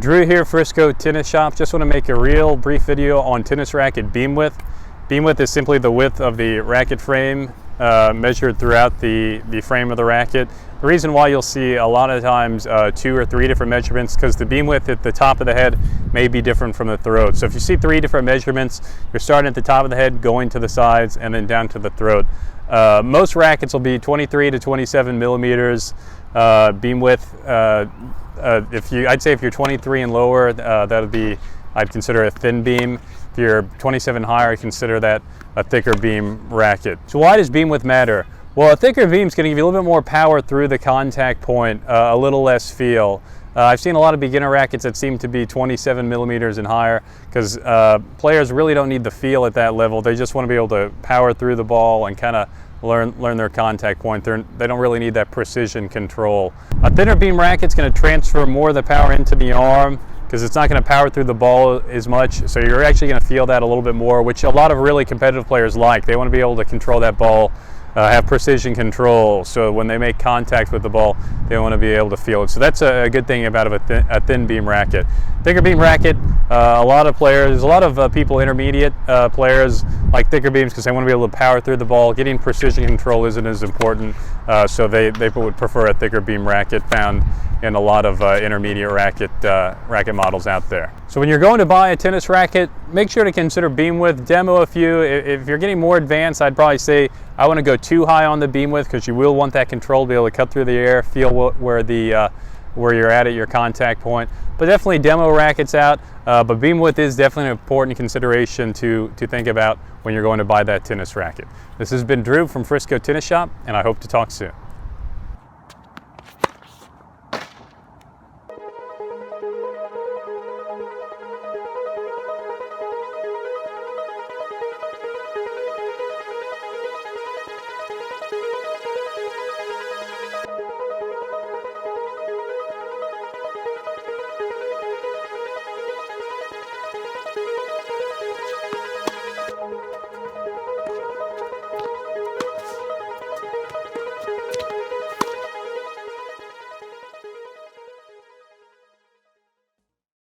Drew here, Frisco Tennis Shop. Just want to make a real brief video on tennis racket beam width. Beam width is simply the width of the racket frame measured throughout the frame of the racket. The reason why you'll see a lot of times 2 or 3 different measurements, because the beam width at the top of the head may be different from the throat. So if you see 3 different measurements, you're starting at the top of the head, going to the sides, and then down to the throat. Most rackets will be 23 to 27 millimeters beam width. I'd say if you're 23 and lower, that would be, I'd consider a thin beam. If you're 27 higher, I consider that a thicker beam racket. So why does beam width matter? Well, a thicker beam is going to give you a little bit more power through the contact point, a little less feel. I've seen a lot of beginner rackets that seem to be 27 millimeters and higher, because players really don't need the feel at that level. They just want to be able to power through the ball and kind of learn their contact point. They don't really need that precision control. A thinner beam racket's going to transfer more of the power into the arm, because it's not going to power through the ball as much, so you're actually going to feel that a little bit more, which a lot of really competitive players like. They want to be able to control that ball, have precision control, so when they make contact with the ball, they want to be able to feel it. So that's a good thing about a thin beam racket. Thicker beam racket, a lot of people, intermediate players, like thicker beams because they want to be able to power through the ball. Getting precision control isn't as important, so they would prefer a thicker beam racket, found in a lot of intermediate racket models out there. So when you're going to buy a tennis racket, make sure to consider beam width. Demo a few. If you're getting more advanced, I'd probably say I want to go too high on the beam width, because you will want that control to be able to cut through the air, feel where you're at your contact point. But definitely demo rackets out. But beam width is definitely an important consideration to think about when you're going to buy that tennis racket. This has been Drew from Frisco Tennis Shop, and I hope to talk soon.